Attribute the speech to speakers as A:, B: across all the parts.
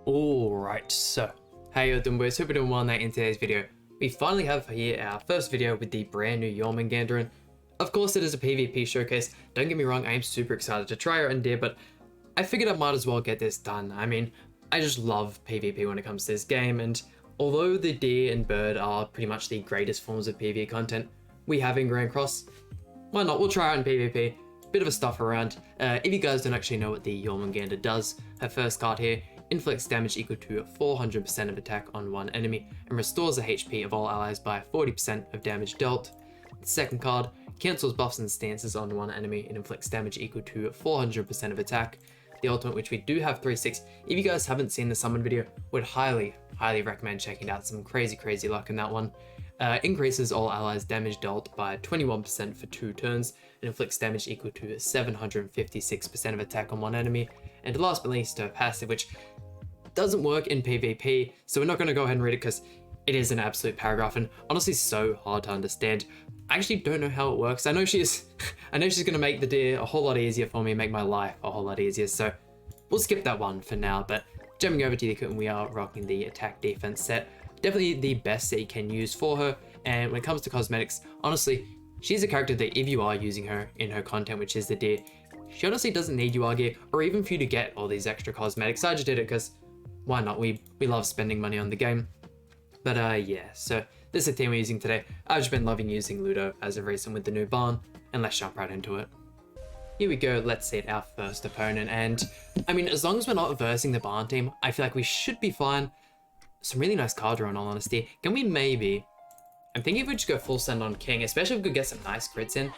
A: Alright, so how you doing, boys? Hope you're doing well. Now in today's video, we finally have here our first video with the brand new Jormungandr. Of course, it is a PvP showcase. Don't get me wrong, I am super excited to try her in Deer, but I figured I might as well get this done. I mean, I just love PvP when it comes to this game, and although the Deer and Bird are pretty much the greatest forms of PvP content we have in Grand Cross, why not? We'll try it in PvP. Bit of a stuff around. If you guys don't actually know what the Jormungandr does, her first card here inflicts damage equal to 400% of attack on one enemy and restores the HP of all allies by 40% of damage dealt. The second card cancels buffs and stances on one enemy and inflicts damage equal to 400% of attack. The ultimate, which we do have 3/6. If you guys haven't seen the summon video, would highly recommend checking out. Some crazy luck in that one. Increases all allies damage dealt by 21% for 2 turns and inflicts damage equal to 756% of attack on one enemy. And last but not least, her passive, which doesn't work in PvP, so we're not going to go ahead and read it because it is an absolute paragraph and honestly so hard to understand. I actually don't know how it works. I know she's going to make the Deer a whole lot easier for me, make my life a whole lot easier, so we'll skip that one for now. But jumping over to the equipment, we are rocking the attack defense set. Definitely the best that you can use for her, and when it comes to cosmetics, honestly, she's a character that if you are using her in her content, which is the Deer, she honestly doesn't need UR gear or even for you to get all these extra cosmetics. I just did it because why not? We love spending money on the game. But yeah, so this is the team we're using today. I've just been loving using Ludo as of recent with the new Barn, and let's jump right into it. Here we go, let's see our first opponent, and I mean, as long as we're not versing the Barn team, I feel like we should be fine. Some really nice card draw in all honesty. Can we maybe, I'm thinking if we just go full send on King, especially if we could get some nice crits in,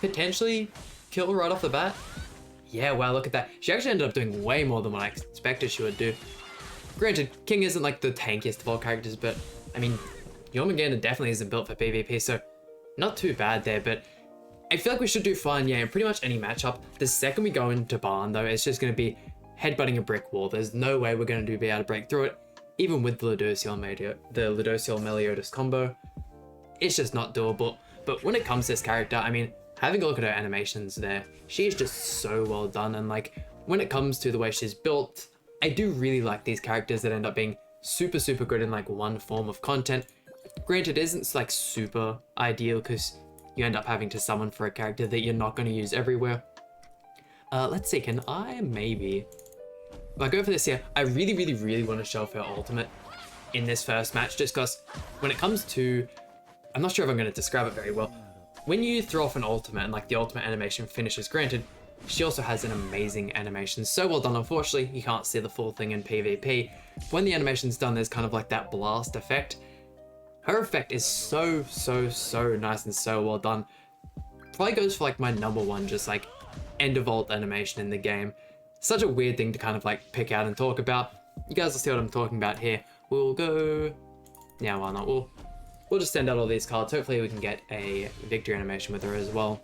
A: potentially kill her right off the bat. Yeah, wow, look at that. She actually ended up doing way more than what I expected she would do. Granted, King isn't like the tankiest of all characters, but I mean, Jormungandr definitely isn't built for PvP, so not too bad there, but I feel like we should do fine, yeah, in pretty much any matchup. The second we go into Barn, though, it's just going to be headbutting a brick wall. There's no way we're going to be able to break through it, even with the Ludociel Meliodas combo. It's just not doable. But when it comes to this character, I mean, having a look at her animations there, she's just so well done, and like, when it comes to the way she's built, I do really like these characters that end up being super good in like one form of content. Granted, it isn't like super ideal because you end up having to summon for a character that you're not going to use everywhere. Let's see, can I maybe, if I go for this here, I really want to show off her ultimate in this first match, just because when it comes to, I'm not sure if I'm going to describe it very well. When you throw off an ultimate and like the ultimate animation finishes, granted, she also has an amazing animation. So well done. Unfortunately, you can't see the full thing in PvP. When the animation's done, there's kind of like that blast effect. Her effect is so nice and so well done. Probably goes for like my #1, just like end of ult animation in the game. Such a weird thing to kind of like pick out and talk about. You guys will see what I'm talking about here. We'll go, yeah, why not? We'll just send out all these cards. Hopefully we can get a victory animation with her as well.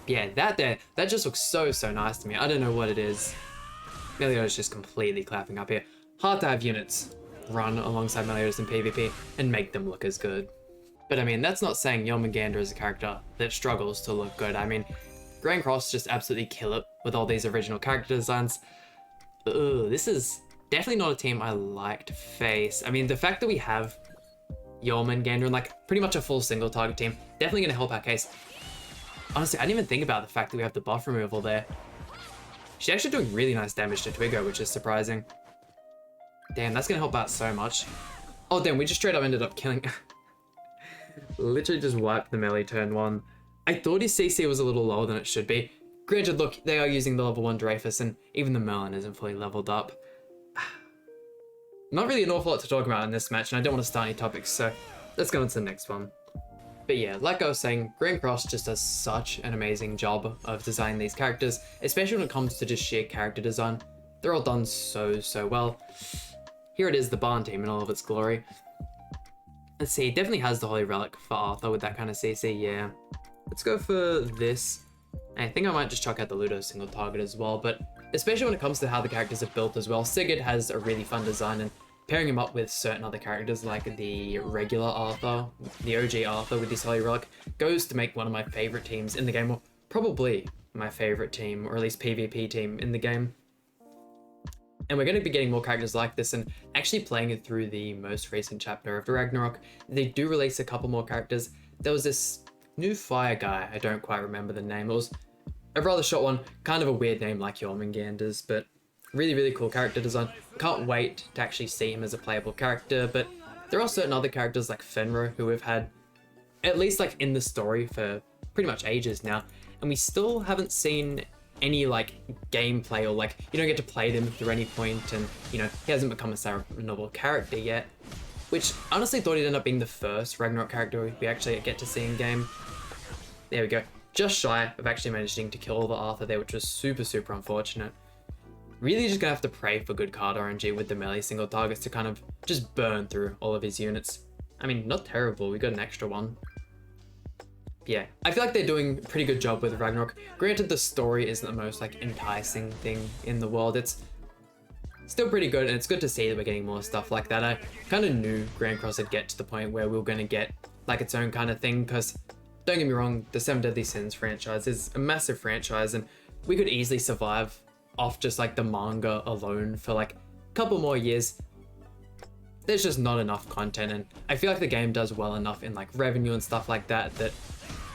A: Yeah, that just looks so nice to me. I don't know what it is. Meliodas just completely clapping up here. Hard to have units run alongside Meliodas in PvP and make them look as good. But I mean, that's not saying Jormungandr is a character that struggles to look good. I mean, Grand Cross just absolutely kill it with all these original character designs. Ugh, this is definitely not a team I like to face. I mean, the fact that we have Jormungandr and like pretty much a full single target team, definitely going to help our case. Honestly, I didn't even think about the fact that we have the buff removal there. She's actually doing really nice damage to Twiggo, which is surprising. Damn, that's going to help out so much. Oh, damn, we just straight up ended up killing... Literally just wiped the melee turn 1. I thought his CC was a little lower than it should be. Granted, look, they are using the level 1 Dreyfus, and even the Merlin isn't fully leveled up. Not really an awful lot to talk about in this match, and I don't want to start any topics, so let's go on to the next one. But yeah, like I was saying, Grand Cross just does such an amazing job of designing these characters, especially when it comes to just sheer character design. They're all done so well. Here it is, the Barn team in all of its glory. Let's see, it definitely has the Holy Relic for Arthur with that kind of CC, yeah. Let's go for this. I think I might just chuck out the Ludo single target as well, but especially when it comes to how the characters are built as well, Sigurd has a really fun design, and pairing him up with certain other characters like the regular Arthur, the OG Arthur with this Holy Relic, goes to make one of my favorite teams in the game, or probably my favorite team, or at least PvP team in the game. And we're going to be getting more characters like this, and actually playing it through the most recent chapter of the Ragnarok. They do release a couple more characters. There was this new fire guy, I don't quite remember the name. It was a rather short one, kind of a weird name like Jormungandr's, but really cool character design. Can't wait to actually see him as a playable character, but there are certain other characters like Fenrir who we've had, at least like in the story, for pretty much ages now, and we still haven't seen any like gameplay, or like you don't get to play them through any point, and you know, he hasn't become a novel character yet, which I honestly thought he'd end up being the first Ragnarok character we actually get to see in game. There we go, just shy of actually managing to kill the Arthur there, which was super unfortunate. Really just gonna have to pray for good card RNG with the melee single targets to kind of just burn through all of his units. I mean, not terrible, we got an extra one. Yeah, I feel like they're doing a pretty good job with Ragnarok. Granted, the story isn't the most like enticing thing in the world. It's still pretty good, and it's good to see that we're getting more stuff like that. I kind of knew Grand Cross would get to the point where we were going to get like its own kind of thing, because don't get me wrong, the Seven Deadly Sins franchise is a massive franchise, and we could easily survive off just like the manga alone for like a couple more years. There's just not enough content, and I feel like the game does well enough in like revenue and stuff like that that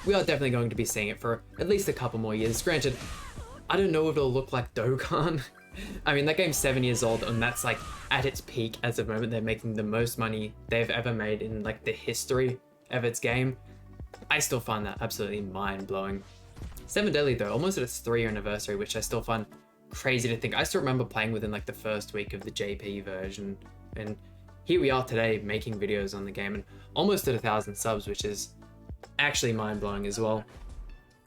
A: we are definitely going to be seeing it for at least a couple more years. Granted, I don't know if it'll look like Dokkan. I mean, that game's 7 years old, and that's like at its peak as of the moment. They're making the most money they've ever made in like the history of its game. I still find that absolutely mind-blowing. Seven Deadly though, almost at its 3-year anniversary, which I still find crazy to think. I still remember playing within like the first week of the JP version, and here we are today making videos on the game and almost at 1,000 subs, which is actually mind-blowing as well.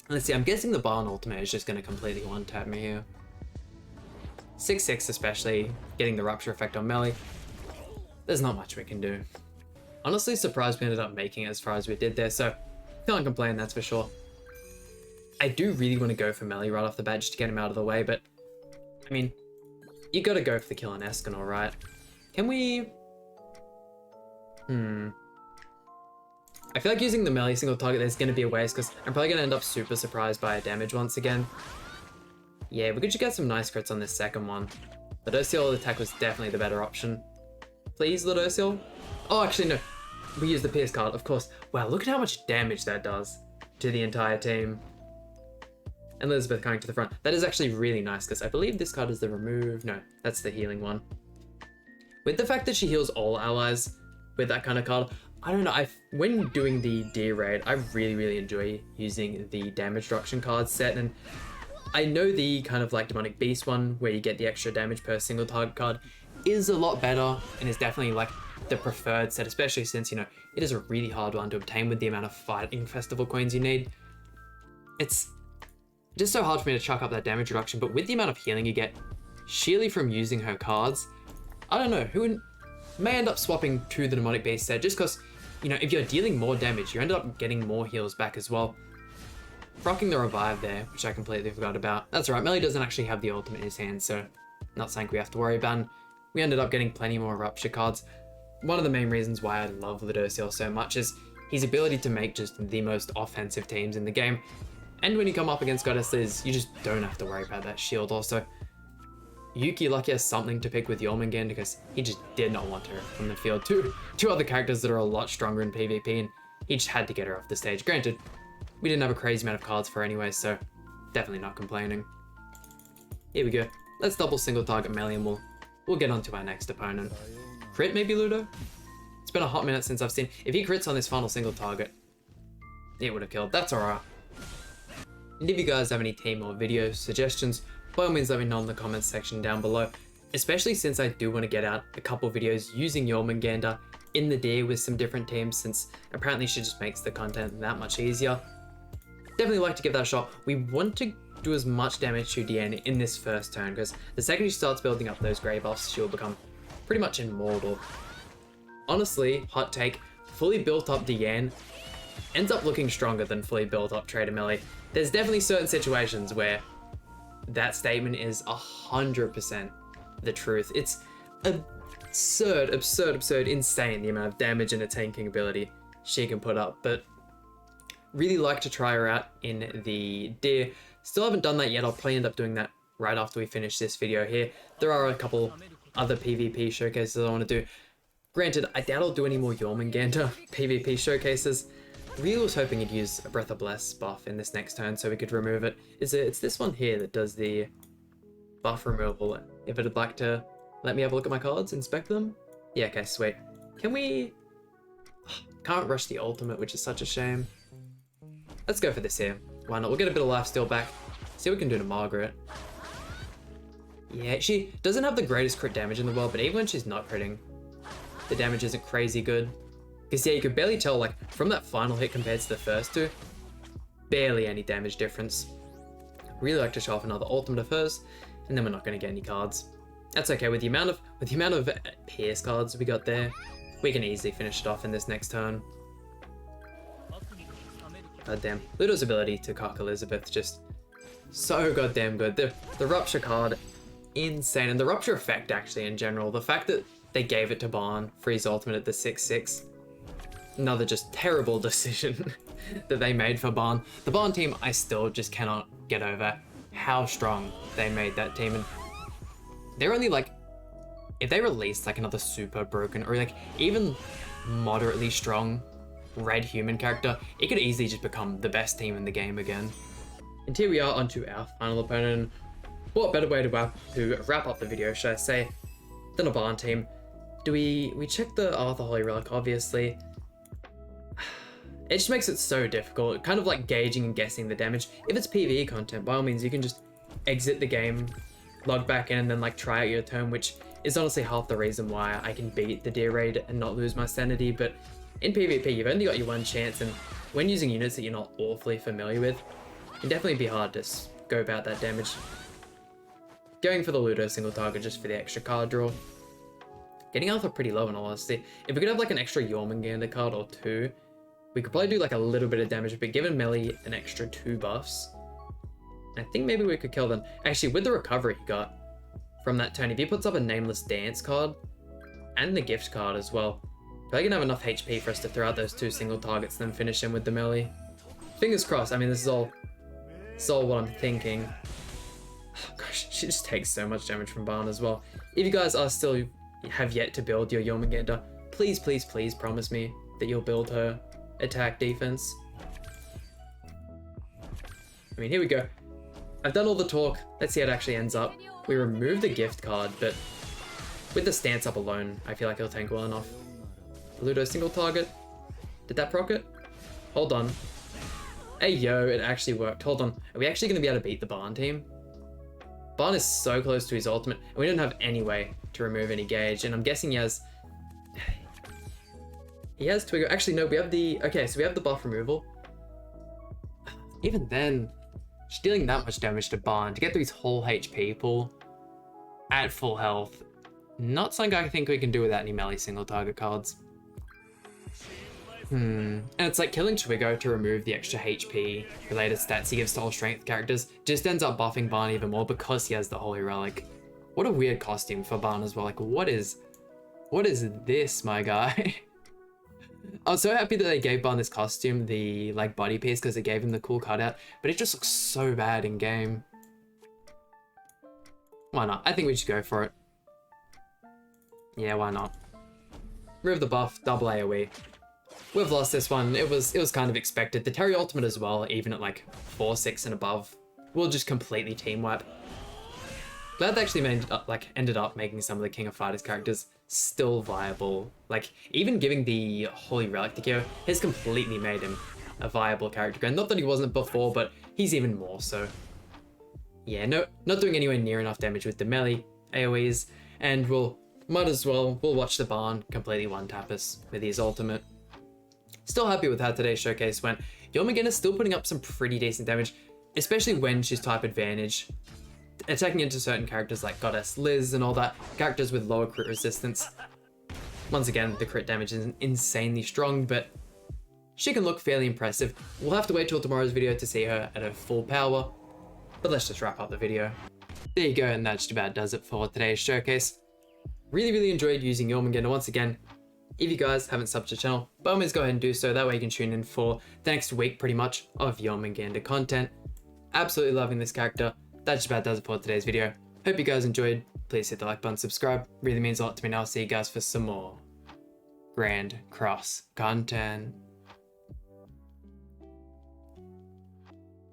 A: Let's see, I'm guessing the Barn ultimate is just going to completely one-tap me here. 6-6 especially, getting the rupture effect on melee. There's not much we can do. Honestly surprised we ended up making it as far as we did there, so can't complain, that's for sure. I do really want to go for melee right off the bat just to get him out of the way, but I mean, you gotta go for the kill on Escanor, right? Can we... I feel like using the melee single target there's going to be a waste, because I'm probably going to end up super surprised by a damage once again. Yeah, we could just get some nice crits on this second one. Ludociel attack was definitely the better option. Please, Ludociel? Oh, actually, no. We use the Pierce card, of course. Wow, look at how much damage that does to the entire team. And Elizabeth coming to the front. That is actually really nice, because I believe this card is the remove... No, that's the healing one. With the fact that she heals all allies with that kind of card, I don't know, when doing the D raid, I really enjoy using the damage reduction card set, and I know the kind of like Demonic Beast one, where you get the extra damage per single target card, is a lot better, and is definitely like the preferred set, especially since, you know, it is a really hard one to obtain with the amount of fighting festival coins you need. It's just so hard for me to chuck up that damage reduction, but with the amount of healing you get sheerly from using her cards, I don't know, who may end up swapping to the Demonic Beast set, just because, you know, if you're dealing more damage, you end up getting more heals back as well. Rocking the revive there, which I completely forgot about. That's right, Melee doesn't actually have the ultimate in his hand, so not something we have to worry about. And we ended up getting plenty more Rupture cards. One of the main reasons why I love Ludociel so much is his ability to make just the most offensive teams in the game. And when you come up against Goddess Liz, you just don't have to worry about that shield. Also, Yuki lucky has something to pick with Jormungandr, because he just did not want her from the field. Two other characters that are a lot stronger in PvP, and he just had to get her off the stage. Granted, we didn't have a crazy amount of cards for her anyway, so definitely not complaining. Here we go. Let's double single target melee, and we'll get on to our next opponent. Crit maybe, Ludo? It's been a hot minute since I've seen... If he crits on this final single target, it would have killed. That's alright. And if you guys have any team or video suggestions, by all means let me know in the comments section down below, especially since I do want to get out a couple videos using Jormungandr in the D with some different teams, since apparently she just makes the content that much easier. Definitely like to give that a shot. We want to do as much damage to Diane in this first turn, because the second she starts building up those grey buffs, she'll become pretty much immortal. Honestly, hot take, fully built up Diane ends up looking stronger than fully built up Trader Melee. There's definitely certain situations where that statement is 100% the truth. It's absurd, insane the amount of damage and a tanking ability she can put up. But Really like to try her out in the Deer. Still haven't done that yet. I'll probably end up doing that right after we finish this video here. There are a couple other PvP showcases I want to do. Granted, I doubt I'll do any more Jormungandr PvP showcases. Really was hoping he'd use a Breath of Bless buff in this next turn so we could remove it. It's this one here that does the buff removal. If it'd like to let me have a look at my cards, inspect them. Yeah, okay, sweet. Can we... Can't rush the ultimate, which is such a shame. Let's go for this here. Why not? We'll get a bit of lifesteal back. See what we can do to Margaret. Yeah, she doesn't have the greatest crit damage in the world, but even when she's not critting, the damage isn't crazy good. Because yeah, you could barely tell, like, from that final hit compared to the first two, barely any damage difference. Really like to show off another ultimate of hers, and then we're not going to get any cards. That's okay, with the amount of Pierce cards we got there, we can easily finish it off in this next turn. God damn. Ludo's ability to cock Elizabeth just so goddamn good. The Rupture card, insane. And the Rupture effect, actually, in general. The fact that they gave it to Baan for his ultimate at the 6-6. Another just terrible decision that they made for Baan. The Baan team, I still just cannot get over how strong they made that team. And they're only like, if they released like another super broken or like even moderately strong red human character, it could easily just become the best team in the game again. And here we are onto our final opponent. What better way to wrap up the video, should I say, than a Baan team? Do we check the Arthur Holy Relic, obviously. It just makes it so difficult, kind of like gauging and guessing the damage. If it's PvE content, by all means, you can just exit the game, log back in, and then like try out your turn, which is honestly half the reason why I can beat the Deer raid and not lose my sanity. But in PvP, you've only got your one chance, and when using units that you're not awfully familiar with, it can definitely be hard to go about that damage. Going for the Ludo single target just for the extra card draw. Getting Alpha pretty low in all honesty. If we could have like an extra Jormungandr card or two, we could probably do like a little bit of damage, but given Melee an extra 2 buffs, I think maybe we could kill them. Actually, with the recovery he got from that turn, if he puts up a Nameless Dance card and the gift card as well, probably gonna have enough HP for us to throw out those 2 single targets and then finish him with the melee. Fingers crossed. I mean, this is all what I'm thinking. Oh, gosh, she just takes so much damage from Baan as well. If you guys are still have yet to build your Jormungandr, please, please, please promise me that you'll build her attack defense. I mean, here we go. I've done all the talk. Let's see how it actually ends up. We remove the gift card, but with the stance up alone, I feel like it'll tank well enough. Ludo single target. Did that proc it? Hold on. Hey yo, it actually worked. Hold on. Are we actually going to be able to beat the Baan team? Baan is so close to his ultimate, and we don't have any way to remove any gauge, and I'm guessing he has Twigger. Actually, no, we have the... Okay, so we have the buff removal. Even then, just dealing that much damage to Baan to get through his whole HP pool at full health, not something I think we can do without any melee single target cards. And it's like killing Twigo to remove the extra HP related stats he gives to all strength characters just ends up buffing Baan even more because he has the Holy Relic. What a weird costume for Baan as well. Like, what is this, my guy? I was so happy that they gave Baan this costume, the like body piece, because it gave him the cool cutout, but it just looks so bad in game. Why not? I think we should go for it. Yeah, why not? Remove the buff, double AoE. We've lost this one. It was kind of expected. The Terry ultimate as well, even at like 4-6 and above, will just completely team wipe. Glad they actually ended up making some of the King of Fighters characters still viable. Like, even giving the Holy Relic to Kyo has completely made him a viable character. And not that he wasn't before, but he's even more so. Yeah, no, not doing anywhere near enough damage with the melee AoEs, and we'll watch the Baan completely one-tap us with his ultimate. Still happy with how today's showcase went. Jormungandr is still putting up some pretty decent damage, especially when she's type advantage. Attacking into certain characters like Goddess Liz and all that, characters with lower crit resistance. Once again, the crit damage isn't insanely strong, but she can look fairly impressive. We'll have to wait till tomorrow's video to see her at her full power, but let's just wrap up the video. There you go, and that just about does it for today's showcase. Really enjoyed using Jormungandr once again. If you guys haven't subbed to the channel, by all means go ahead and do so. That way you can tune in for the next week pretty much of Jormungandr content. Absolutely loving this character. That just about does it for today's video. Hope you guys enjoyed. Please hit the like button, subscribe. Really means a lot to me, and I'll see you guys for some more Grand Cross content.